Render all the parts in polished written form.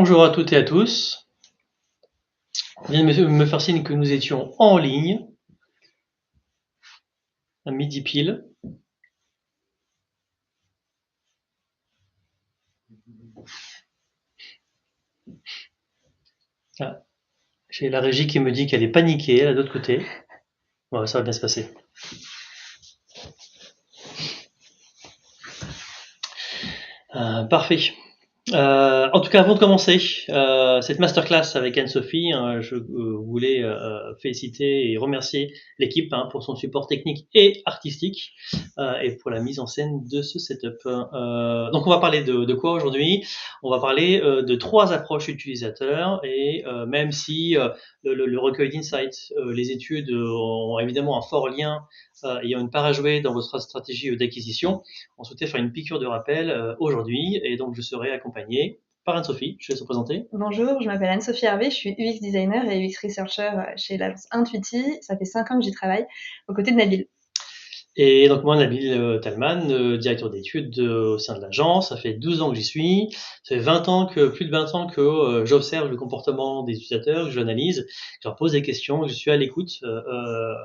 Bonjour à toutes et à tous. Je viens de me faire signe que nous étions en ligne, à midi pile. Ah, j'ai la régie qui me dit qu'elle est paniquée, là, de l'autre côté. Bon, ça va bien se passer. Parfait. En tout cas, avant de commencer cette masterclass avec Anne-Sophie, je voulais féliciter et remercier l'équipe pour son support technique et artistique et pour la mise en scène de ce setup. Donc, on va parler de quoi aujourd'hui? On va parler de 3 approches utilisateurs et même si le recueil d'insights, les études ont évidemment un fort lien et ont une part à jouer dans votre stratégie d'acquisition, on souhaitait faire une piqûre de rappel aujourd'hui et donc je serai accompagné par Anne-Sophie. Je vais te présenter. Bonjour, je m'appelle Anne-Sophie Hervé, je suis UX designer et UX researcher chez l'agence Intuiti. Ça fait 5 ans que j'y travaille aux côtés de Nabil. Et donc moi, Nabil Talman, directeur d'études au sein de l'agence, ça fait 12 ans que j'y suis, ça fait plus de 20 ans que j'observe le comportement des utilisateurs, que je l'analyse, que je leur pose des questions, que je suis à l'écoute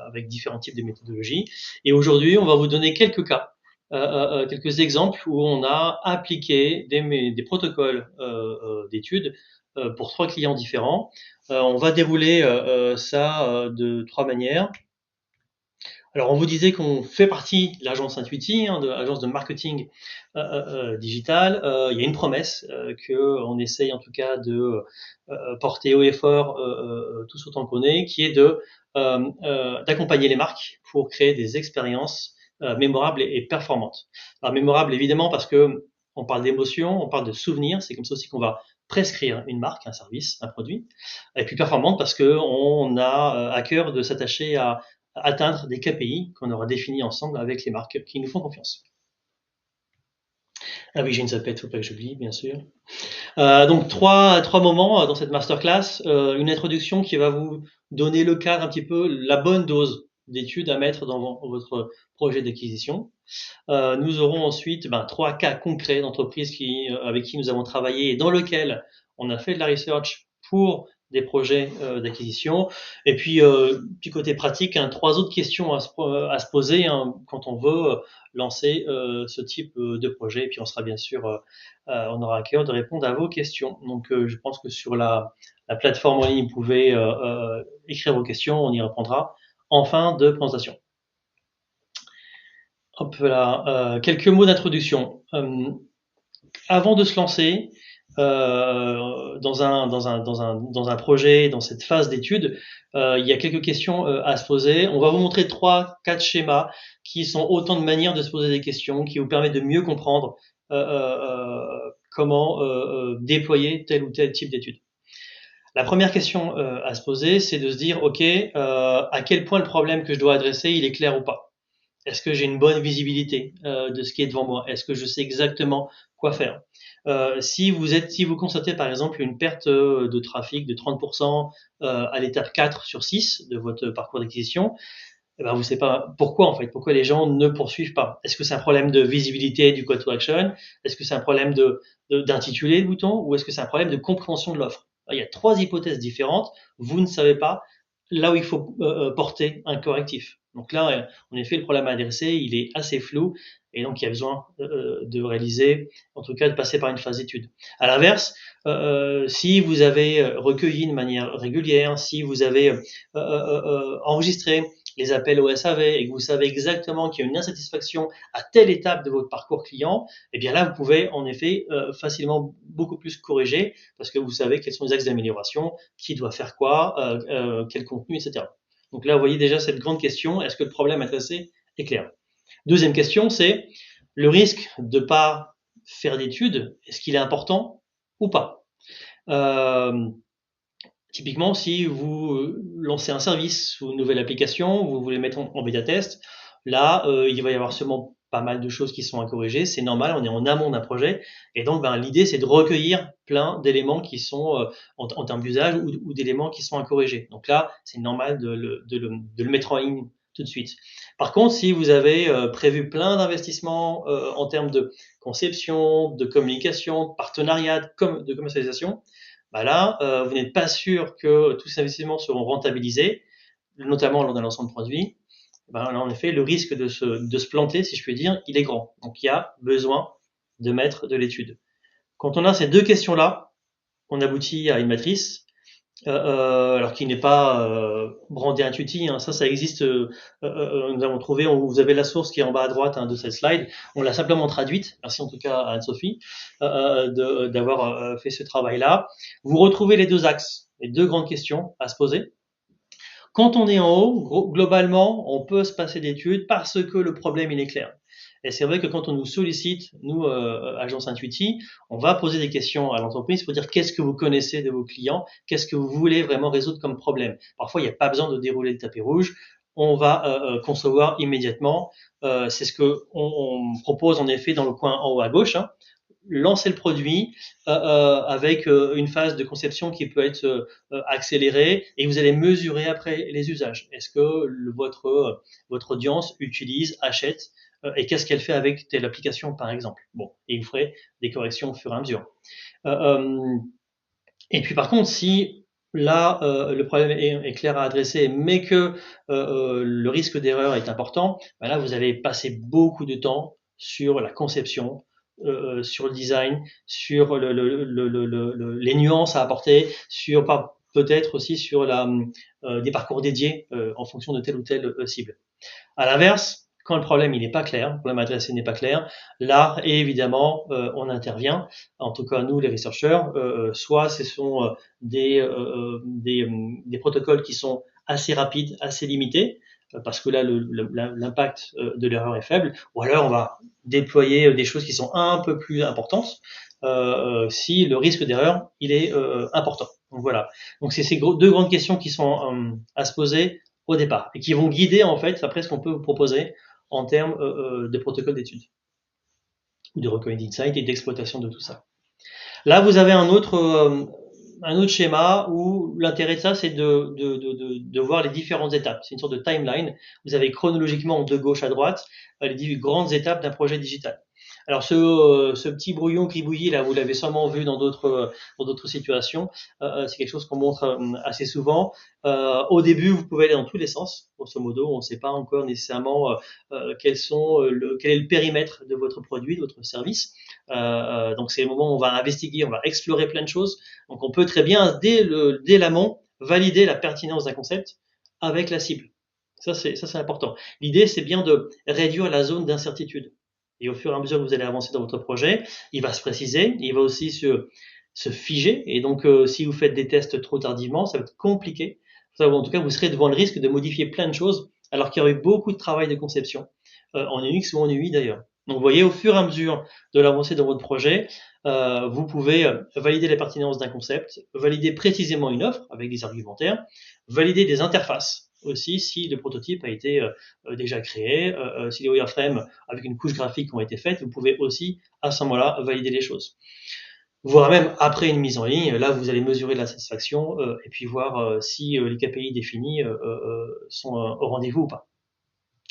avec différents types de méthodologies. Et aujourd'hui, on va vous donner quelques cas, quelques exemples où on a appliqué des protocoles d'études pour 3 clients différents. On va dérouler ça de 3 manières. Alors, on vous disait qu'on fait partie de l'agence Intuiti, de l'agence de marketing digital. Il y a une promesse qu'on essaye en tout cas de porter haut et fort tous autant qu'on est, qui est d'accompagner les marques pour créer des expériences mémorables et performantes. Alors, mémorables évidemment parce que on parle d'émotion, on parle de souvenirs, c'est comme ça aussi qu'on va prescrire une marque, un service, un produit. Et puis performante parce qu'on a à cœur de s'attacher à atteindre des KPI qu'on aura définis ensemble avec les marques qui nous font confiance. Ah oui, j'ai une sapette, faut pas que j'oublie, bien sûr. Donc trois moments dans cette masterclass. Une introduction qui va vous donner le cadre, un petit peu la bonne dose d'études à mettre dans votre projet d'acquisition. Nous aurons ensuite 3 cas concrets d'entreprises avec qui nous avons travaillé et dans lesquels on a fait de la research pour des projets d'acquisition. Et puis, du côté pratique, 3 autres questions à se poser quand on veut lancer ce type de projet. Et puis, on sera bien sûr, on aura à cœur de répondre à vos questions. Donc, je pense que sur la plateforme en ligne, vous pouvez écrire vos questions, on y répondra en fin de présentation. Hop là, quelques mots d'introduction. Avant de se lancer dans un projet, dans cette phase d'étude, il y a quelques questions à se poser. On va vous montrer 4 schémas qui sont autant de manières de se poser des questions, qui vous permettent de mieux comprendre comment déployer tel ou tel type d'étude. La première question à se poser, c'est de se dire, ok, à quel point le problème que je dois adresser, il est clair ou pas? Est-ce que j'ai une bonne visibilité de ce qui est devant moi? Est-ce que je sais exactement quoi faire? Si vous constatez par exemple une perte de trafic de 30% à l'étape 4 sur 6 de votre parcours d'acquisition, eh ben vous ne savez pas pourquoi en fait, pourquoi les gens ne poursuivent pas. Est-ce que c'est un problème de visibilité du call to action? Est-ce que c'est un problème d'intitulé de bouton? Ou est-ce que c'est un problème de compréhension de l'offre? Il y a 3 hypothèses différentes. Vous ne savez pas là où il faut porter un correctif. Donc là, en effet, le problème à adresser, il est assez flou et donc il y a besoin de réaliser, en tout cas de passer par une phase d'étude. À l'inverse, si vous avez recueilli de manière régulière, si vous avez enregistré les appels au SAV et que vous savez exactement qu'il y a une insatisfaction à telle étape de votre parcours client, eh bien là, vous pouvez en effet facilement beaucoup plus corriger parce que vous savez quels sont les axes d'amélioration, qui doit faire quoi, quel contenu, etc. Donc là, vous voyez déjà cette grande question, est-ce que le problème adressé est clair? Deuxième question, c'est le risque de ne pas faire d'études, est-ce qu'il est important ou pas? Typiquement, si vous lancez un service ou une nouvelle application, vous voulez mettre en bêta test, là, il va y avoir sûrement pas mal de choses qui sont à corriger. C'est normal, on est en amont d'un projet. Et donc, l'idée, c'est de recueillir plein d'éléments qui sont en termes d'usage ou d'éléments qui sont à corriger. Donc là, c'est normal de le mettre en ligne tout de suite. Par contre, si vous avez prévu plein d'investissements en termes de conception, de communication, de partenariat, de commercialisation, bah là, vous n'êtes pas sûr que tous ces investissements seront rentabilisés, notamment lors d'un lancement de produit. Ben, là, en effet, le risque de se planter, si je puis dire, il est grand. Donc, il y a besoin de mettre de l'étude. Quand on a ces deux questions-là, on aboutit à une matrice, alors qui n'est pas brandée intuitive, hein. Ça existe. Nous avons trouvé, vous avez la source qui est en bas à droite de cette slide. On l'a simplement traduite. Merci en tout cas à Anne-Sophie d'avoir fait ce travail-là. Vous retrouvez les deux axes, les deux grandes questions à se poser. Quand on est en haut, globalement, on peut se passer d'études parce que le problème, il est clair. Et c'est vrai que quand on nous sollicite, nous, Agence Intuiti, on va poser des questions à l'entreprise pour dire qu'est-ce que vous connaissez de vos clients, qu'est-ce que vous voulez vraiment résoudre comme problème. Parfois, il n'y a pas besoin de dérouler le tapis rouge, on va concevoir immédiatement. C'est ce que on propose en effet dans le coin en haut à gauche. Hein. Lancer le produit avec une phase de conception qui peut être accélérée et vous allez mesurer après les usages. Est-ce que votre audience utilise, achète et qu'est-ce qu'elle fait avec telle application par exemple. Bon, et vous ferez des corrections au fur et à mesure. Et puis par contre, si là le problème est clair à adresser, mais que le risque d'erreur est important, ben là vous allez passer beaucoup de temps sur la conception, sur le design, sur les nuances à apporter, sur peut-être aussi sur des parcours dédiés en fonction de telle ou telle cible. À l'inverse, quand le problème il n'est pas clair, le problème adressé n'est pas clair, là évidemment on intervient. En tout cas nous les researchers, soit ce sont des protocoles qui sont assez rapides, assez limités, parce que là l'impact de l'erreur est faible, ou alors on va déployer des choses qui sont un peu plus importantes si le risque d'erreur il est important. Donc voilà. Donc c'est ces deux grandes questions qui sont à se poser au départ et qui vont guider en fait après ce qu'on peut vous proposer en termes de protocole d'études ou de recueil d'insights et d'exploitation de tout ça. Là, vous avez un autre schéma où l'intérêt de ça, c'est de voir les différentes étapes. C'est une sorte de timeline. Vous avez chronologiquement de gauche à droite les grandes étapes d'un projet digital. Alors ce petit brouillon gribouillis là, vous l'avez sûrement vu dans d'autres situations. C'est quelque chose qu'on montre assez souvent. Au début, vous pouvez aller dans tous les sens. Grosso modo, on ne sait pas encore nécessairement quel est le périmètre de votre produit, de votre service. Donc c'est le moment où on va investiguer, on va explorer plein de choses. Donc on peut très bien dès l'amont valider la pertinence d'un concept avec la cible. Ça c'est important. L'idée c'est bien de réduire la zone d'incertitude. Et au fur et à mesure que vous allez avancer dans votre projet, il va se préciser, il va aussi se figer. Et donc, si vous faites des tests trop tardivement, ça va être compliqué. En tout cas, vous serez devant le risque de modifier plein de choses, alors qu'il y aurait eu beaucoup de travail de conception, en UX ou en UI d'ailleurs. Donc, vous voyez, au fur et à mesure de l'avancée dans votre projet, vous pouvez valider la pertinence d'un concept, valider précisément une offre avec des argumentaires, valider des interfaces aussi si le prototype a été déjà créé, si les wireframes avec une couche graphique ont été faites, vous pouvez aussi à ce moment-là valider les choses. Voire même après une mise en ligne, là vous allez mesurer la satisfaction et puis voir si les KPI définis sont au rendez-vous ou pas.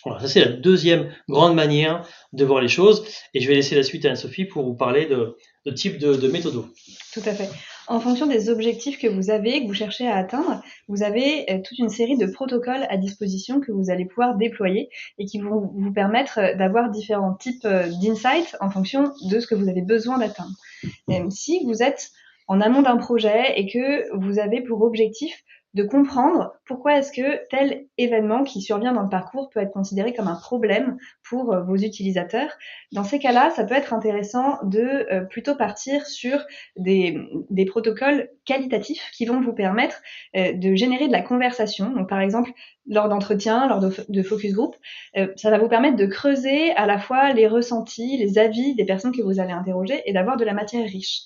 Voilà, ça c'est la deuxième grande manière de voir les choses et je vais laisser la suite à Anne-Sophie pour vous parler de type de méthodo. Tout à fait. En fonction des objectifs que vous avez, que vous cherchez à atteindre, vous avez toute une série de protocoles à disposition que vous allez pouvoir déployer et qui vont vous permettre d'avoir différents types d'insights en fonction de ce que vous avez besoin d'atteindre. Même si vous êtes en amont d'un projet et que vous avez pour objectif de comprendre pourquoi est-ce que tel événement qui survient dans le parcours peut être considéré comme un problème pour vos utilisateurs. Dans ces cas-là, ça peut être intéressant de plutôt partir sur des protocoles qualitatifs qui vont vous permettre de générer de la conversation. Donc, par exemple, lors d'entretiens, lors de focus group, ça va vous permettre de creuser à la fois les ressentis, les avis des personnes que vous allez interroger et d'avoir de la matière riche.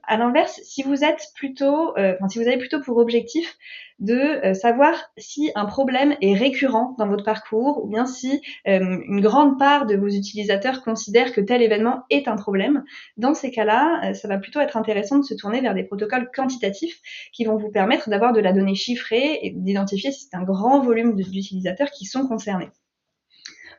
À l'inverse, si vous avez plutôt pour objectif de savoir si un problème est récurrent dans votre parcours ou bien si une grande part de vos utilisateurs considèrent que tel événement est un problème, dans ces cas-là, ça va plutôt être intéressant de se tourner vers des protocoles quantitatifs qui vont vous permettre d'avoir de la donnée chiffrée et d'identifier si c'est un grand volume d'utilisateurs qui sont concernés.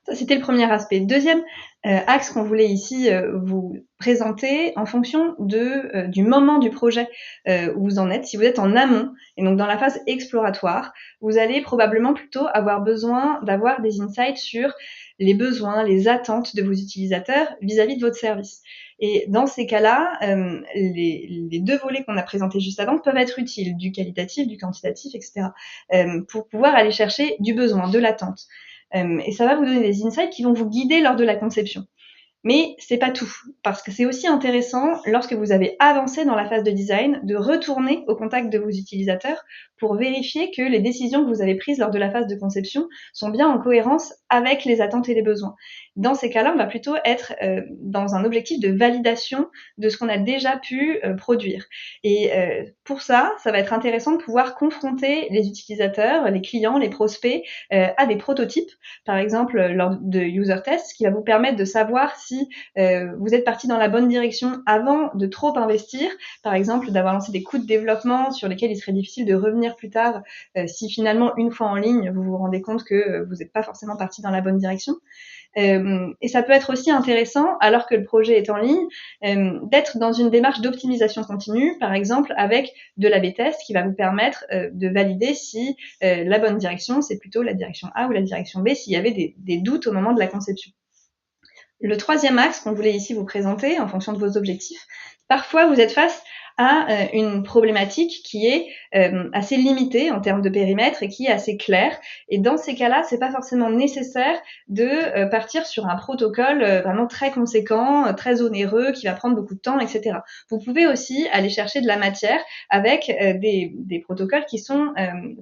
Ça, c'était le premier aspect. Deuxième axe qu'on voulait ici vous présenter en fonction du moment du projet où vous en êtes. Si vous êtes en amont et donc dans la phase exploratoire, vous allez probablement plutôt avoir besoin d'avoir des insights sur les besoins, les attentes de vos utilisateurs vis-à-vis de votre service. Et dans ces cas-là, les deux volets qu'on a présentés juste avant peuvent être utiles, du qualitatif, du quantitatif, etc., pour pouvoir aller chercher du besoin, de l'attente. Et ça va vous donner des insights qui vont vous guider lors de la conception. Mais c'est pas tout, parce que c'est aussi intéressant, lorsque vous avez avancé dans la phase de design, de retourner au contact de vos utilisateurs pour vérifier que les décisions que vous avez prises lors de la phase de conception sont bien en cohérence avec les attentes et les besoins. Dans ces cas-là, on va plutôt être dans un objectif de validation de ce qu'on a déjà pu produire. Et pour ça, ça va être intéressant de pouvoir confronter les utilisateurs, les clients, les prospects à des prototypes, par exemple lors de user tests, qui va vous permettre de savoir si vous êtes parti dans la bonne direction avant de trop investir, par exemple d'avoir lancé des coûts de développement sur lesquels il serait difficile de revenir plus tard si finalement une fois en ligne vous vous rendez compte que vous n'êtes pas forcément parti dans la bonne direction. Et ça peut être aussi intéressant, alors que le projet est en ligne, d'être dans une démarche d'optimisation continue, par exemple avec de l'A/B test qui va vous permettre de valider si la bonne direction, c'est plutôt la direction A ou la direction B, s'il y avait des doutes au moment de la conception. Le troisième axe qu'on voulait ici vous présenter, en fonction de vos objectifs, parfois vous êtes face à une problématique qui est assez limitée en termes de périmètre et qui est assez claire. Et dans ces cas-là, c'est pas forcément nécessaire de partir sur un protocole vraiment très conséquent, très onéreux, qui va prendre beaucoup de temps, etc. Vous pouvez aussi aller chercher de la matière avec des protocoles qui sont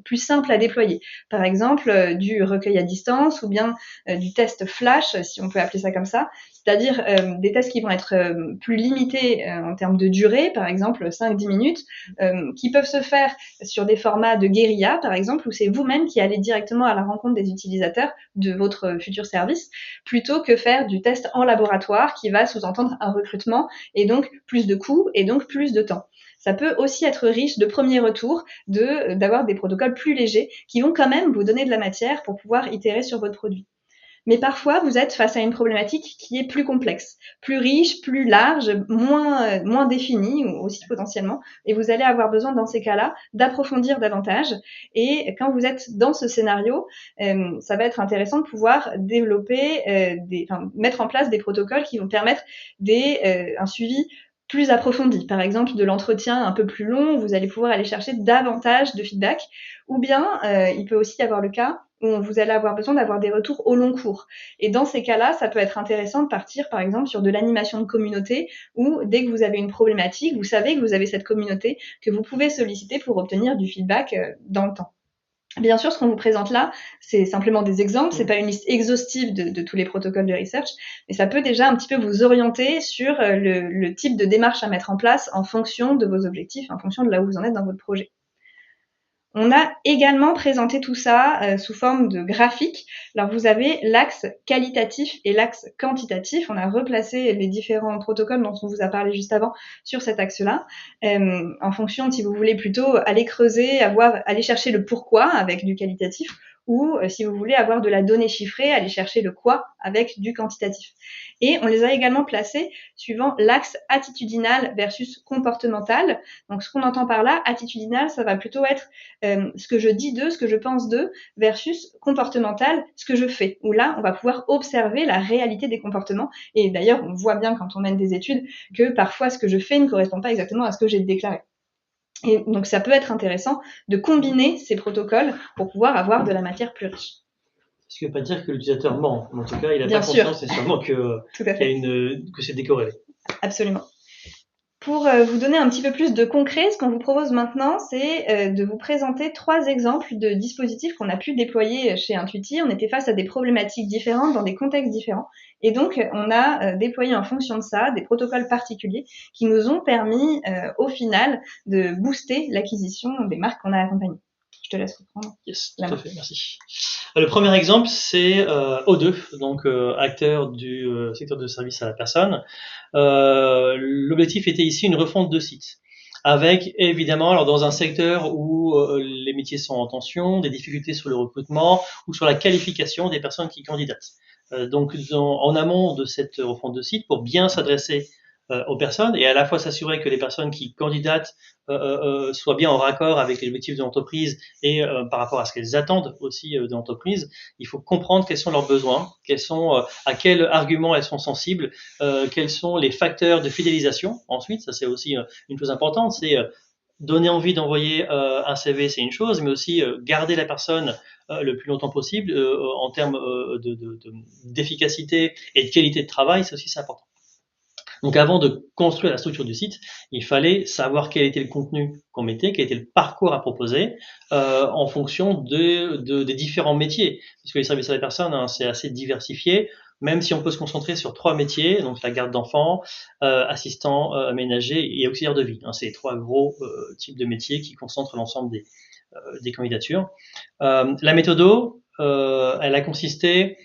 plus simples à déployer. Par exemple, du recueil à distance ou bien du test flash, si on peut appeler ça comme ça, c'est-à-dire des tests qui vont être plus limités en termes de durée, par exemple 5-10 minutes, qui peuvent se faire sur des formats de guérilla, par exemple, où c'est vous-même qui allez directement à la rencontre des utilisateurs de votre futur service, plutôt que faire du test en laboratoire qui va sous-entendre un recrutement et donc plus de coûts et donc plus de temps. Ça peut aussi être riche de premiers retours, d'avoir des protocoles plus légers qui vont quand même vous donner de la matière pour pouvoir itérer sur votre produit. Mais parfois, vous êtes face à une problématique qui est plus complexe, plus riche, plus large, moins définie aussi potentiellement. Et vous allez avoir besoin, dans ces cas-là, d'approfondir davantage. Et quand vous êtes dans ce scénario, ça va être intéressant de pouvoir développer, mettre en place des protocoles qui vont permettre un suivi plus approfondi. Par exemple, de l'entretien un peu plus long, vous allez pouvoir aller chercher davantage de feedback. Ou bien, il peut aussi y avoir le cas où vous allez avoir besoin d'avoir des retours au long cours. Et dans ces cas-là, ça peut être intéressant de partir, par exemple, sur de l'animation de communauté, où dès que vous avez une problématique, vous savez que vous avez cette communauté que vous pouvez solliciter pour obtenir du feedback dans le temps. Bien sûr, ce qu'on vous présente là, c'est simplement des exemples, c'est pas une liste exhaustive de tous les protocoles de research, mais ça peut déjà un petit peu vous orienter sur le type de démarche à mettre en place en fonction de vos objectifs, en fonction de là où vous en êtes dans votre projet. On a également présenté tout ça sous forme de graphique. Alors vous avez l'axe qualitatif et l'axe quantitatif. On a replacé les différents protocoles dont on vous a parlé juste avant sur cet axe-là, en fonction, si vous voulez plutôt aller creuser, aller chercher le pourquoi avec du qualitatif, ou si vous voulez avoir de la donnée chiffrée, aller chercher le quoi avec du quantitatif. Et on les a également placés suivant l'axe attitudinal versus comportemental. Donc ce qu'on entend par là, attitudinal, ça va plutôt être ce que je dis d'eux, ce que je pense d'eux, versus comportemental, ce que je fais. Où là, on va pouvoir observer la réalité des comportements. Et d'ailleurs, on voit bien quand on mène des études que parfois ce que je fais ne correspond pas exactement à ce que j'ai déclaré. Et donc ça peut être intéressant de combiner ces protocoles pour pouvoir avoir de la matière plus riche. Ce qui ne veut pas dire que l'utilisateur ment. En tout cas, il a Bien pas sûr. conscience nécessairement que c'est décorrélé. Absolument. Pour vous donner un petit peu plus de concret, ce qu'on vous propose maintenant, c'est de vous présenter 3 exemples de dispositifs qu'on a pu déployer chez Intuiti. On était face à des problématiques différentes, dans des contextes différents. Et donc, on a déployé en fonction de ça des protocoles particuliers qui nous ont permis, au final, de booster l'acquisition des marques qu'on a accompagnées. Je te laisse reprendre. Yes, tout à fait, merci. Le premier exemple, c'est O2, donc acteur du secteur de service à la personne. L'objectif était ici une refonte de site, avec évidemment, alors dans un secteur où les métiers sont en tension, des difficultés sur le recrutement ou sur la qualification des personnes qui candidatent. donc en amont de cette refonte de site pour bien s'adresser aux personnes et à la fois s'assurer que les personnes qui candidatent soient bien en raccord avec les objectifs de l'entreprise et par rapport à ce qu'elles attendent aussi de l'entreprise. Il faut comprendre quels sont leurs besoins, à quels arguments elles sont sensibles, quels sont les facteurs de fidélisation. Ensuite, ça c'est aussi une chose importante, c'est donner envie d'envoyer un CV, c'est une chose, mais aussi garder la personne le plus longtemps possible en termes d'efficacité et de qualité de travail, c'est aussi important. Donc avant de construire la structure du site, il fallait savoir quel était le contenu qu'on mettait, quel était le parcours à proposer en fonction des différents métiers. Parce que les services à la personne, hein, c'est assez diversifié, même si on peut se concentrer sur 3 métiers, donc la garde d'enfants, assistant ménager et auxiliaire de vie. Hein, c'est les 3 gros types de métiers qui concentrent l'ensemble des candidatures. La méthodo, elle a consisté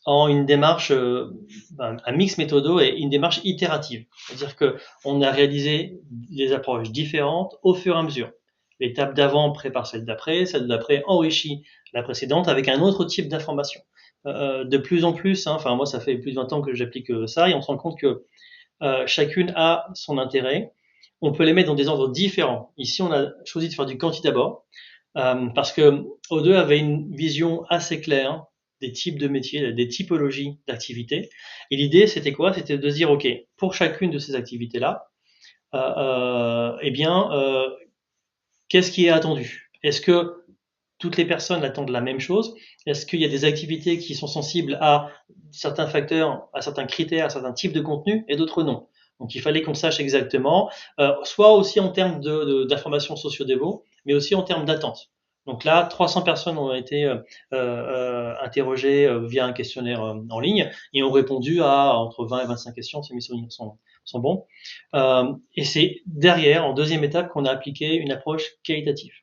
en une démarche, un mix méthodo et une démarche itérative. C'est-à-dire que on a réalisé des approches différentes au fur et à mesure. L'étape d'avant prépare celle d'après enrichit la précédente avec un autre type d'information. De plus en plus, hein, enfin moi ça fait plus de 20 ans que j'applique ça et on se rend compte que chacune a son intérêt. On peut les mettre dans des ordres différents. Ici on a choisi de faire du quanti d'abord parce que O2 avait une vision assez claire des types de métiers, des typologies d'activités. Et l'idée, c'était quoi? C'était de se dire, OK, pour chacune de ces activités-là, qu'est-ce qui est attendu? Est-ce que toutes les personnes attendent la même chose? Est-ce qu'il y a des activités qui sont sensibles à certains facteurs, à certains critères, à certains types de contenus et d'autres non? Donc il fallait qu'on sache exactement, soit aussi en termes d'informations socio-dévo, mais aussi en termes d'attente. Donc là, 300 personnes ont été interrogées via un questionnaire en ligne et ont répondu à entre 20 et 25 questions, si mes souvenirs sont bons. Et c'est derrière, en deuxième étape, qu'on a appliqué une approche qualitative.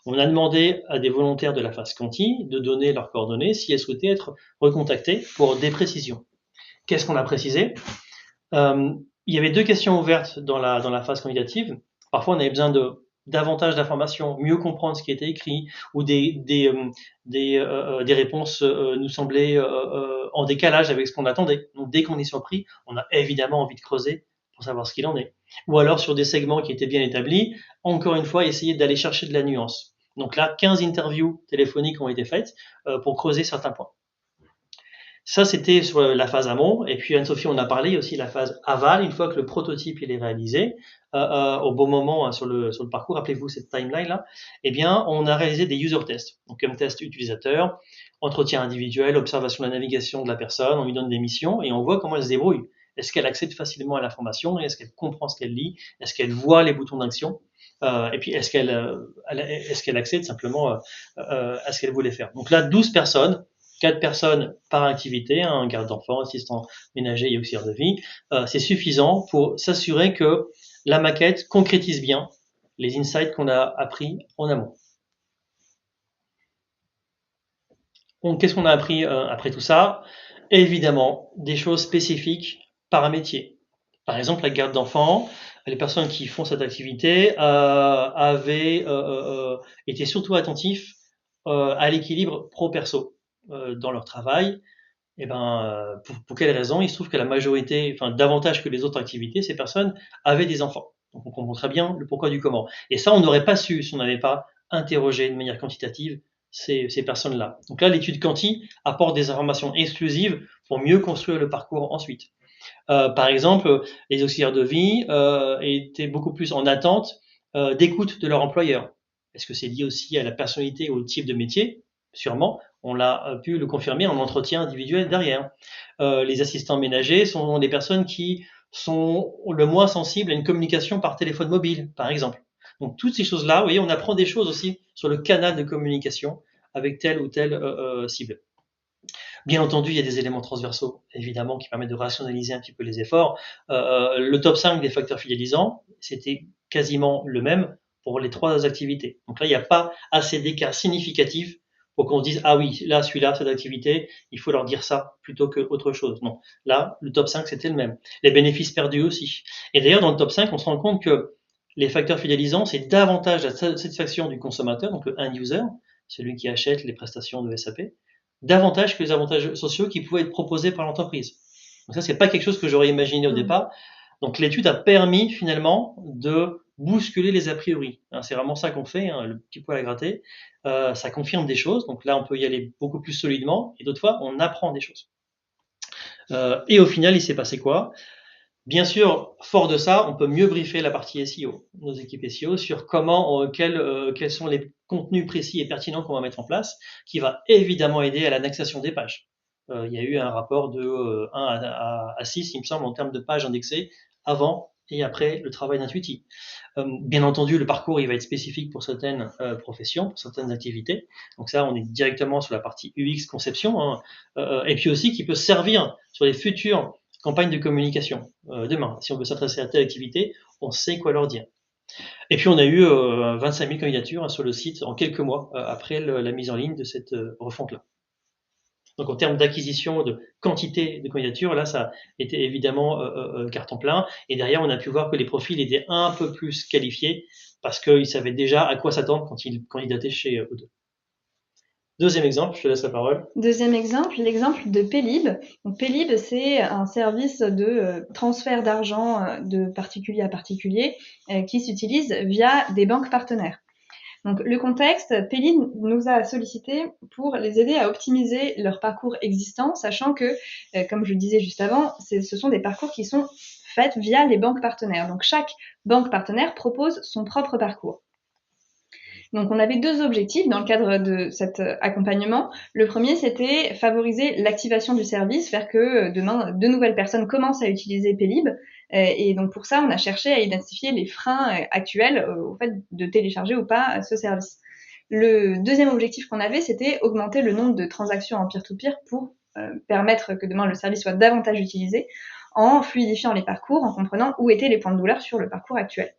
On a demandé à des volontaires de la phase quanti de donner leurs coordonnées si elles souhaitaient être recontactées pour des précisions. Qu'est-ce qu'on a précisé? Il y avait 2 questions ouvertes dans la phase candidative. Parfois, on avait besoin de davantage d'informations, mieux comprendre ce qui était écrit, ou des réponses nous semblaient en décalage avec ce qu'on attendait. Donc, dès qu'on est surpris, on a évidemment envie de creuser pour savoir ce qu'il en est. Ou alors sur des segments qui étaient bien établis, encore une fois, essayer d'aller chercher de la nuance. Donc là, 15 interviews téléphoniques ont été faites pour creuser certains points. Ça, c'était sur la phase amont. Et puis, Anne-Sophie, on a parlé aussi de la phase aval, une fois que le prototype il est réalisé, au bon moment sur le parcours, rappelez-vous cette timeline-là, eh bien, on a réalisé des user tests. Donc, comme test utilisateur, entretien individuel, observation de la navigation de la personne, on lui donne des missions et on voit comment elle se débrouille. Est-ce qu'elle accède facilement à l'information? Est-ce qu'elle comprend ce qu'elle lit? Est-ce qu'elle voit les boutons d'action? Et puis, est-ce qu'elle accède simplement à ce qu'elle voulait faire? Donc là, 12 personnes, 4 personnes par activité, un garde d'enfants, assistant ménager et auxiliaire de vie, c'est suffisant pour s'assurer que la maquette concrétise bien les insights qu'on a appris en amont. Donc, qu'est-ce qu'on a appris après tout ça? Évidemment, des choses spécifiques par métier. Par exemple, la garde d'enfants, les personnes qui font cette activité avaient été surtout attentifs à l'équilibre pro-perso dans leur travail. Et pour quelle raison? Il se trouve que la majorité, enfin davantage que les autres activités, ces personnes avaient des enfants. Donc on comprend très bien le pourquoi du comment. Et ça, on n'aurait pas su si on n'avait pas interrogé de manière quantitative ces personnes-là. Donc là, l'étude quanti apporte des informations exclusives pour mieux construire le parcours ensuite. Par exemple, les auxiliaires de vie étaient beaucoup plus en attente d'écoute de leur employeur. Est-ce que c'est lié aussi à la personnalité ou au type de métier? Sûrement, on l'a pu le confirmer en entretien individuel derrière. Les assistants ménagers sont des personnes qui sont le moins sensibles à une communication par téléphone mobile, par exemple. Donc toutes ces choses-là, vous voyez, on apprend des choses aussi sur le canal de communication avec telle ou telle cible. Bien entendu, il y a des éléments transversaux, évidemment, qui permettent de rationaliser un petit peu les efforts. Le top 5 des facteurs fidélisants, c'était quasiment le même pour les 3 activités. Donc là, il n'y a pas assez d'écart significatif pour qu'on se dise, ah oui, là, celui-là, cette activité, il faut leur dire ça plutôt qu'autre chose. Non. Là, le top 5, c'était le même. Les bénéfices perdus aussi. Et d'ailleurs, dans le top 5, on se rend compte que les facteurs fidélisants, c'est davantage la satisfaction du consommateur, donc le end user, celui qui achète les prestations de SAP, davantage que les avantages sociaux qui pouvaient être proposés par l'entreprise. Donc ça, c'est pas quelque chose que j'aurais imaginé au départ. Donc l'étude a permis finalement de bousculer les a priori. C'est vraiment ça qu'on fait, le petit poil à gratter. Ça confirme des choses, donc là on peut y aller beaucoup plus solidement, et d'autres fois on apprend des choses. Et au final, il s'est passé quoi? Bien sûr, fort de ça, on peut mieux briefer la partie SEO, nos équipes SEO, sur comment, quels sont les contenus précis et pertinents qu'on va mettre en place, qui va évidemment aider à l'indexation des pages. Il y a eu un rapport de 1 à 6, il me semble, en termes de pages indexées avant et après le travail d'Intuiti. Bien entendu, le parcours il va être spécifique pour certaines professions, pour certaines activités. Donc ça, on est directement sur la partie UX conception, et puis aussi qui peut servir sur les futures campagnes de communication. Demain, si on veut s'adresser à telle activité, on sait quoi leur dire. Et puis on a eu 25 000 candidatures sur le site en quelques mois après la mise en ligne de cette refonte-là. Donc en termes d'acquisition de quantité de candidatures, là ça était évidemment carton plein. Et derrière, on a pu voir que les profils étaient un peu plus qualifiés parce qu'ils savaient déjà à quoi s'attendre quand ils candidataient chez O2. Deuxième exemple, je te laisse la parole. Deuxième exemple, l'exemple de Paylib. Donc, Paylib, c'est un service de transfert d'argent de particulier à particulier qui s'utilise via des banques partenaires. Donc, le contexte, Paylib nous a sollicité pour les aider à optimiser leur parcours existant, sachant que, comme je le disais juste avant, ce sont des parcours qui sont faits via les banques partenaires. Donc, chaque banque partenaire propose son propre parcours. Donc, on avait deux objectifs dans le cadre de cet accompagnement. Le premier, c'était favoriser l'activation du service, faire que demain, de nouvelles personnes commencent à utiliser Paylib. Et donc, pour ça, on a cherché à identifier les freins actuels au fait de télécharger ou pas ce service. Le deuxième objectif qu'on avait, c'était augmenter le nombre de transactions en peer-to-peer pour permettre que demain, le service soit davantage utilisé en fluidifiant les parcours, en comprenant où étaient les points de douleur sur le parcours actuel.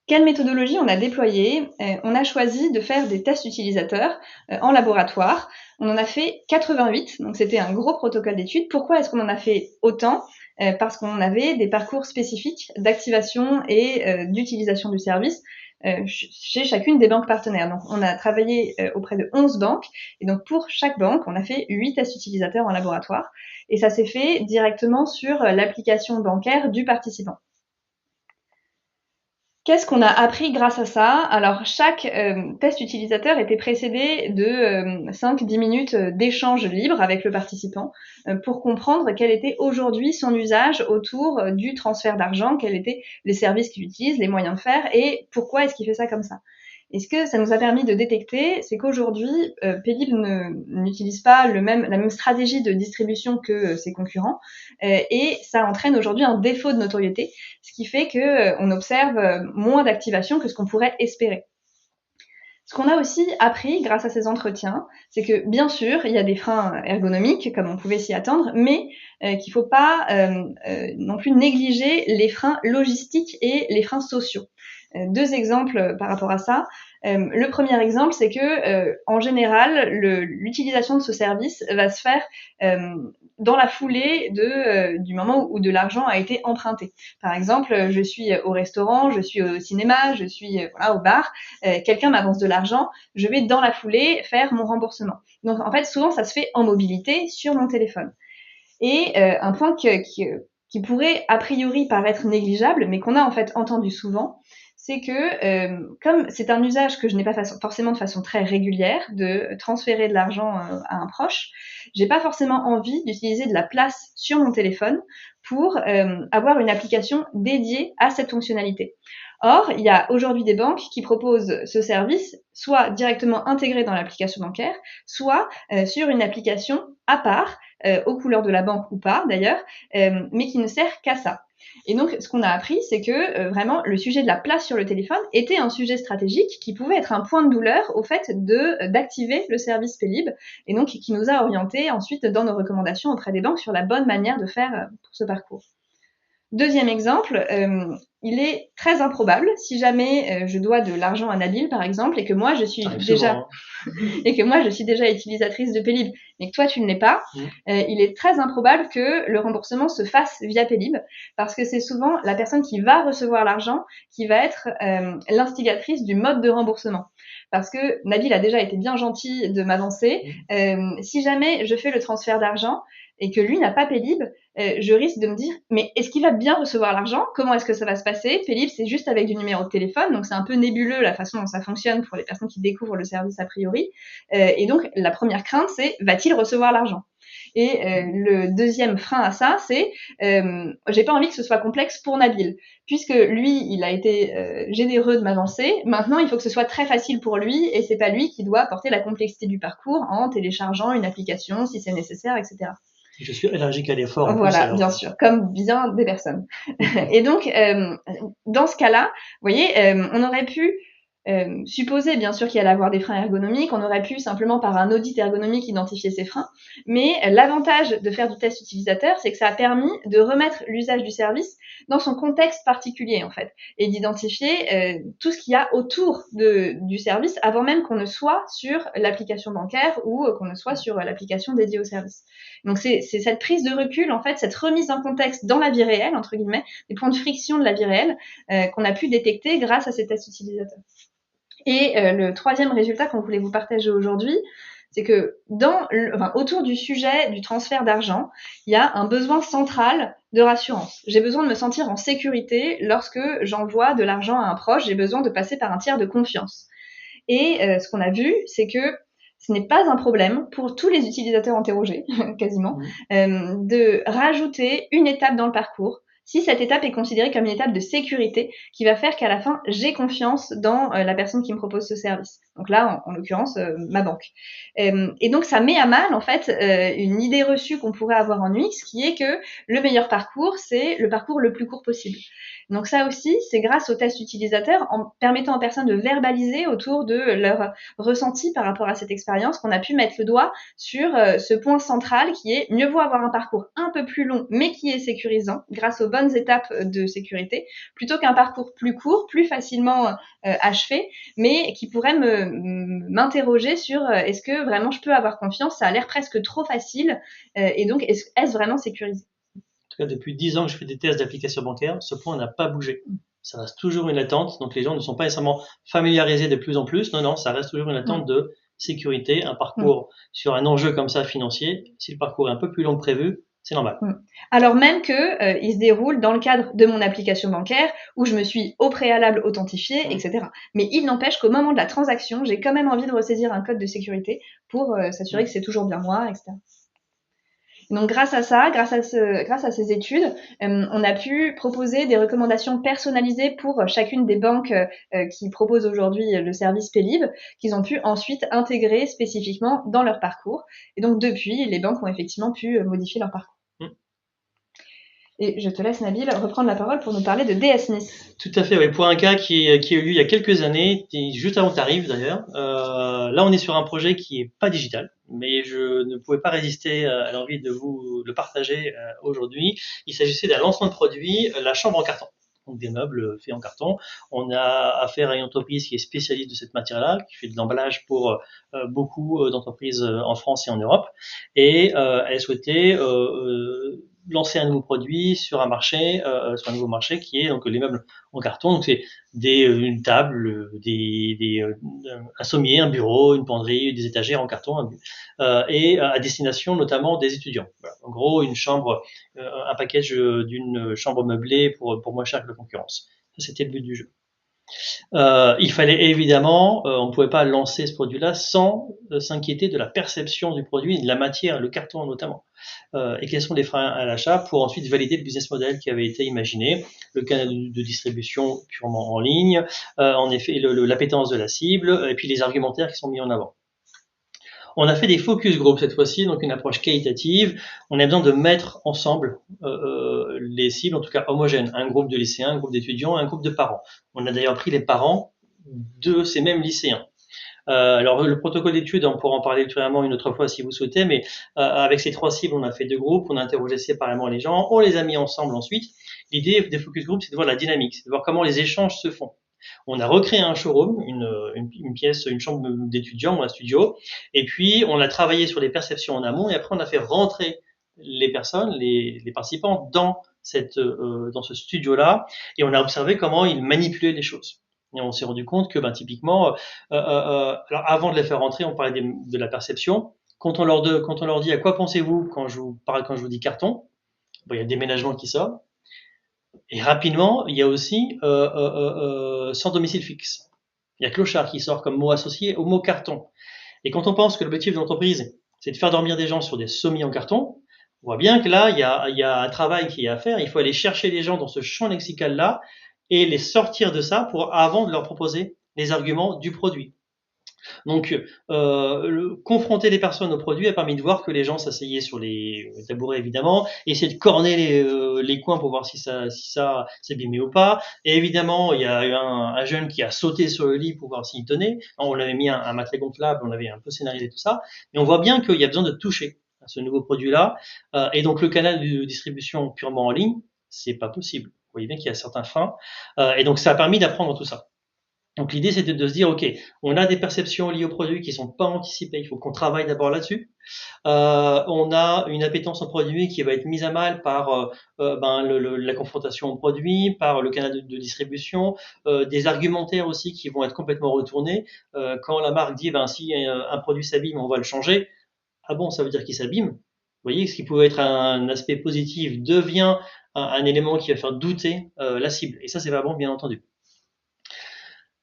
Quelle méthodologie on a déployée? On a choisi de faire des tests utilisateurs en laboratoire. On en a fait 88, donc c'était un gros protocole d'étude. Pourquoi est-ce qu'on en a fait autant? Parce qu'on avait des parcours spécifiques d'activation et d'utilisation du service chez chacune des banques partenaires. Donc on a travaillé auprès de 11 banques, et donc pour chaque banque, on a fait 8 tests utilisateurs en laboratoire, et ça s'est fait directement sur l'application bancaire du participant. Qu'est-ce qu'on a appris grâce à ça? Alors, chaque test utilisateur était précédé de 5-10 minutes d'échange libre avec le participant pour comprendre quel était aujourd'hui son usage autour du transfert d'argent, quels étaient les services qu'il utilise, les moyens de faire et pourquoi est-ce qu'il fait ça comme ça. Et ce que ça nous a permis de détecter, c'est qu'aujourd'hui, Paylib n'utilise pas la même stratégie de distribution que ses concurrents, et ça entraîne aujourd'hui un défaut de notoriété, ce qui fait qu'on observe moins d'activation que ce qu'on pourrait espérer. Ce qu'on a aussi appris grâce à ces entretiens, c'est que bien sûr, il y a des freins ergonomiques, comme on pouvait s'y attendre, mais qu'il ne faut pas non plus négliger les freins logistiques et les freins sociaux. Deux exemples par rapport à ça. Le premier exemple, c'est que en général, l'utilisation de ce service va se faire dans la foulée du moment où de l'argent a été emprunté. Par exemple, je suis au restaurant, je suis au cinéma, je suis au bar, quelqu'un m'avance de l'argent, je vais dans la foulée faire mon remboursement. Donc en fait, souvent, ça se fait en mobilité sur mon téléphone. Et un point qui pourrait a priori paraître négligeable, mais qu'on a en fait entendu souvent, c'est que comme c'est un usage que je n'ai pas forcément de façon très régulière, de transférer de l'argent à un proche, j'ai pas forcément envie d'utiliser de la place sur mon téléphone pour avoir une application dédiée à cette fonctionnalité. Or, il y a aujourd'hui des banques qui proposent ce service soit directement intégré dans l'application bancaire, soit sur une application à part, aux couleurs de la banque ou pas d'ailleurs, mais qui ne sert qu'à ça. Et donc, ce qu'on a appris, c'est que vraiment, le sujet de la place sur le téléphone était un sujet stratégique qui pouvait être un point de douleur au fait d'activer le service Paylib, et donc qui nous a orientés ensuite dans nos recommandations auprès des banques sur la bonne manière de faire pour ce parcours. Deuxième exemple, il est très improbable, si jamais je dois de l'argent à Nabil, par exemple, et que moi, je suis déjà utilisatrice de Pélib, mais que toi, tu ne l'es pas, il est très improbable que le remboursement se fasse via Pélib, parce que c'est souvent la personne qui va recevoir l'argent qui va être l'instigatrice du mode de remboursement. Parce que Nabil a déjà été bien gentil de m'avancer. Si jamais je fais le transfert d'argent et que lui n'a pas Pélib, je risque de me dire, mais est-ce qu'il va bien recevoir l'argent? Comment est-ce que ça va se passer? Pélib, c'est juste avec du numéro de téléphone, donc c'est un peu nébuleux la façon dont ça fonctionne pour les personnes qui découvrent le service a priori. Et donc, la première crainte, c'est, va-t-il recevoir l'argent? Et le deuxième frein à ça, c'est j'ai pas envie que ce soit complexe pour Nabil, puisque lui, il a été généreux de m'avancer. Maintenant, il faut que ce soit très facile pour lui, et c'est pas lui qui doit porter la complexité du parcours en téléchargeant une application si c'est nécessaire, etc. Je suis allergique à l'effort. Voilà, bien sûr, comme bien des personnes. Et donc, dans ce cas-là, vous voyez, on aurait pu supposer bien sûr qu'il allait avoir des freins ergonomiques, on aurait pu simplement par un audit ergonomique identifier ces freins, mais l'avantage de faire du test utilisateur, c'est que ça a permis de remettre l'usage du service dans son contexte particulier en fait, et d'identifier tout ce qu'il y a autour du service avant même qu'on ne soit sur l'application bancaire ou qu'on ne soit sur l'application dédiée au service. Donc c'est cette prise de recul en fait, cette remise en contexte dans la vie réelle entre guillemets, des points de friction de la vie réelle qu'on a pu détecter grâce à ces tests utilisateurs. Et le troisième résultat qu'on voulait vous partager aujourd'hui, c'est que autour du sujet du transfert d'argent, il y a un besoin central de rassurance. J'ai besoin de me sentir en sécurité lorsque j'envoie de l'argent à un proche, j'ai besoin de passer par un tiers de confiance. Et ce qu'on a vu, c'est que ce n'est pas un problème pour tous les utilisateurs interrogés, quasiment, de rajouter une étape dans le parcours, si cette étape est considérée comme une étape de sécurité qui va faire qu'à la fin, j'ai confiance dans la personne qui me propose ce service. Donc là, en l'occurrence, ma banque. Et donc, ça met à mal, en fait, une idée reçue qu'on pourrait avoir en UX, qui est que le meilleur parcours, c'est le parcours le plus court possible. Donc ça aussi, c'est grâce au test utilisateur, en permettant aux personnes de verbaliser autour de leur ressenti par rapport à cette expérience, qu'on a pu mettre le doigt sur ce point central qui est mieux vaut avoir un parcours un peu plus long, mais qui est sécurisant, grâce aux bonnes étapes de sécurité, plutôt qu'un parcours plus court, plus facilement achevé, mais qui pourrait m'interroger sur est-ce que vraiment je peux avoir confiance, ça a l'air presque trop facile, et donc est-ce vraiment sécurisé? En tout cas, depuis 10 ans que je fais des tests d'applications bancaires, ce point n'a pas bougé. Ça reste toujours une attente, donc les gens ne sont pas nécessairement familiarisés de plus en plus. Non, ça reste toujours une attente de sécurité. Un parcours sur un enjeu comme ça financier, si le parcours est un peu plus long que prévu, c'est normal. Alors même que il se déroule dans le cadre de mon application bancaire où je me suis au préalable authentifiée, etc. Mais il n'empêche qu'au moment de la transaction, j'ai quand même envie de ressaisir un code de sécurité pour s'assurer que c'est toujours bien moi, etc. Donc grâce à ça, grâce à ces études, on a pu proposer des recommandations personnalisées pour chacune des banques qui proposent aujourd'hui le service Pélib, qu'ils ont pu ensuite intégrer spécifiquement dans leur parcours. Et donc depuis, les banques ont effectivement pu modifier leur parcours. Et je te laisse, Nabil, reprendre la parole pour nous parler de DS Nice. Tout à fait, oui. Pour un cas qui a eu lieu il y a quelques années, juste avant que tu arrives d'ailleurs. Là, on est sur un projet qui est pas digital, mais je ne pouvais pas résister à l'envie de vous le partager aujourd'hui. Il s'agissait d'un lancement de produit, la chambre en carton. Donc des meubles faits en carton. On a affaire à une entreprise qui est spécialiste de cette matière-là, qui fait de l'emballage pour beaucoup d'entreprises en France et en Europe. Et elle souhaitait lancer un nouveau produit sur un marché, sur un nouveau marché qui est donc les meubles en carton. Donc c'est une table, un sommier, un bureau, une penderie, des étagères en carton, et à destination notamment des étudiants. Voilà. En gros, une chambre, un package d'une chambre meublée pour moins cher que la concurrence. Ça, c'était le but du jeu. Il fallait évidemment, on ne pouvait pas lancer ce produit-là sans s'inquiéter de la perception du produit, de la matière, le carton notamment. Et quels sont les freins à l'achat pour ensuite valider le business model qui avait été imaginé, le canal de distribution purement en ligne, en effet l'appétence de la cible, et puis les argumentaires qui sont mis en avant. On a fait des focus group cette fois-ci, donc une approche qualitative. On a besoin de mettre ensemble les cibles, en tout cas homogènes, un groupe de lycéens, un groupe d'étudiants, un groupe de parents. On a d'ailleurs pris les parents de ces mêmes lycéens. Alors le protocole d'étude, on pourra en parler ultérieurement une autre fois si vous souhaitez, mais avec ces 3 cibles, on a fait 2 groupes, on a interrogé séparément les gens, on les a mis ensemble ensuite, L'idée des focus group, c'est de voir la dynamique, c'est de voir comment les échanges se font. On a recréé un showroom, une pièce, une chambre d'étudiants ou un studio, et puis on a travaillé sur les perceptions en amont, et après on a fait rentrer les personnes, les participants dans dans ce studio-là, et on a observé comment ils manipulaient les choses. Et on s'est rendu compte que, typiquement, alors avant de les faire rentrer, on parlait de la perception. Quand on leur dit à quoi pensez-vous quand je vous dis carton, il y a déménagement qui sort. Et rapidement, il y a aussi sans domicile fixe. Il y a clochard qui sort comme mot associé au mot carton. Et quand on pense que l'objectif de l'entreprise, c'est de faire dormir des gens sur des sommiers en carton, on voit bien que là, il y a un travail qui est à faire. Il faut aller chercher les gens dans ce champ lexical-là et les sortir de ça avant de leur proposer les arguments du produit. Donc, confronter les personnes au produit a permis de voir que les gens s'asseyaient sur les tabourets, évidemment, et essayer de corner les coins pour voir si ça s'abîmait ou pas. Et évidemment, il y a eu un jeune qui a sauté sur le lit pour voir s'il tenait. On avait mis un matelas gonflable, on avait un peu scénarisé tout ça. Mais on voit bien qu'il y a besoin de toucher à ce nouveau produit-là. Et donc, le canal de distribution purement en ligne, c'est pas possible. Vous voyez bien qu'il y a certains freins. Et donc, ça a permis d'apprendre tout ça. Donc l'idée, c'était de se dire, OK, on a des perceptions liées au produit qui sont pas anticipées, il faut qu'on travaille d'abord là-dessus. On a une appétence au produit qui va être mise à mal par la confrontation au produit, par le canal de distribution, des argumentaires aussi qui vont être complètement retournés. Quand la marque dit, si un produit s'abîme, on va le changer. Ah bon, ça veut dire qu'il s'abîme? Vous voyez, ce qui pouvait être un aspect positif devient un élément qui va faire douter la cible. Et ça, c'est pas bon, bien entendu.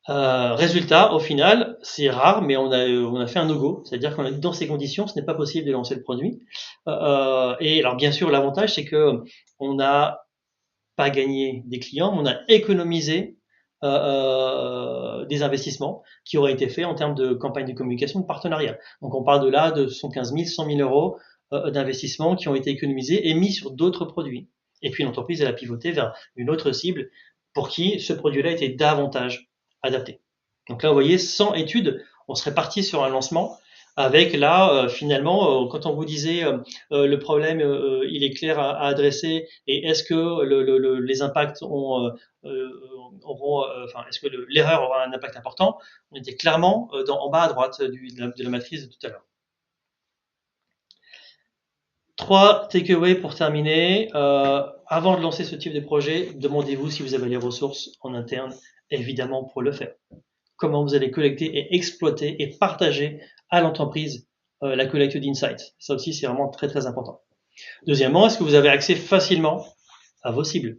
Résultat, au final, c'est rare, mais on a fait un no-go, c'est-à-dire qu'on a dit dans ces conditions, ce n'est pas possible de lancer le produit. Et alors bien sûr, l'avantage, c'est que on n'a pas gagné des clients, mais on a économisé des investissements qui auraient été faits en termes de campagne de communication, de partenariat. Donc on parle de 115 000, 100 000 euros d'investissements qui ont été économisés et mis sur d'autres produits. Et puis l'entreprise, elle a pivoté vers une autre cible pour qui ce produit-là était davantage adapté. Donc là, vous voyez, sans étude, on serait parti sur un lancement avec là, finalement, quand on vous disait le problème, il est clair à adresser et est-ce que les impacts est-ce que l'erreur aura un impact important, on était clairement en bas à droite de la matrice de tout à l'heure. 3 takeaways pour terminer. Avant de lancer ce type de projet, demandez-vous si vous avez les ressources en interne, évidemment, pour le faire. Comment vous allez collecter et exploiter et partager à l'entreprise la collecte d'insights. Ça aussi, c'est vraiment très, très important. Deuxièmement, est-ce que vous avez accès facilement à vos cibles?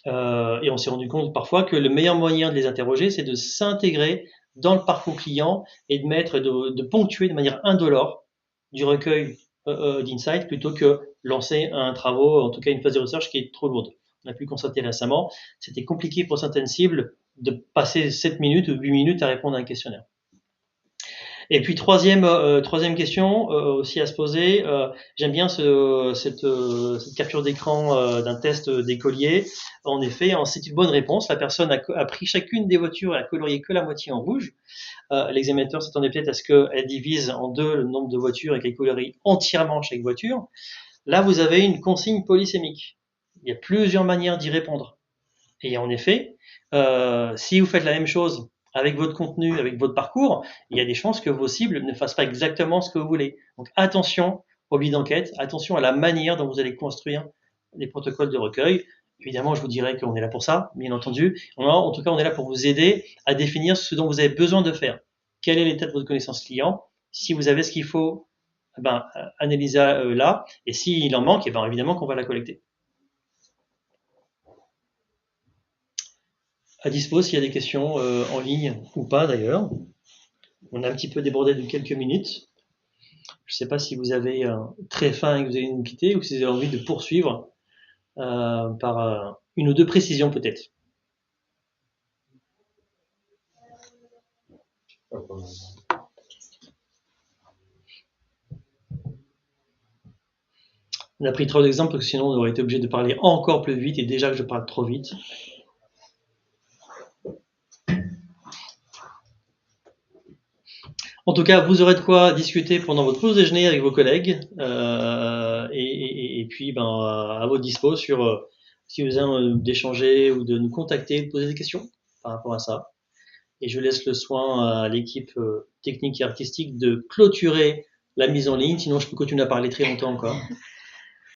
Et on s'est rendu compte parfois que le meilleur moyen de les interroger, c'est de s'intégrer dans le parcours client et de ponctuer de manière indolore du recueil d'insights plutôt que lancer un travaux, en tout cas une phase de recherche qui est trop lourde. On a pu constater récemment, c'était compliqué pour certaines cibles de passer 7 minutes ou 8 minutes à répondre à un questionnaire. Et puis troisième question aussi à se poser, j'aime bien cette capture d'écran d'un test d'écolier. En effet, c'est une bonne réponse. La personne a pris chacune des voitures et a colorié que la moitié en rouge. L'examinateur s'attendait peut-être à ce qu'elle divise en deux le nombre de voitures et qu'elle colorie entièrement chaque voiture. Là, vous avez une consigne polysémique. Il y a plusieurs manières d'y répondre. Et en effet, si vous faites la même chose avec votre contenu, avec votre parcours, il y a des chances que vos cibles ne fassent pas exactement ce que vous voulez. Donc attention au biais d'enquête, attention à la manière dont vous allez construire les protocoles de recueil. Évidemment, je vous dirais qu'on est là pour ça, bien entendu. En tout cas, on est là pour vous aider à définir ce dont vous avez besoin de faire. Quel est l'état de votre connaissance client? Si vous avez ce qu'il faut, analysez là. Et s'il en manque, évidemment qu'on va la collecter. À dispo s'il y a des questions en ligne ou pas d'ailleurs. On a un petit peu débordé de quelques minutes. Je ne sais pas si vous avez très faim et que vous allez nous quitter ou si vous avez envie de poursuivre par une ou deux précisions peut-être. On a pris trop d'exemples parce que sinon on aurait été obligé de parler encore plus vite et déjà que je parle trop vite. En tout cas, vous aurez de quoi discuter pendant votre pause déjeuner avec vos collègues et puis à votre dispo sur si vous avez d'échanger ou de nous contacter, de poser des questions par rapport à ça. Et je laisse le soin à l'équipe technique et artistique de clôturer la mise en ligne, sinon je peux continuer à parler très longtemps encore.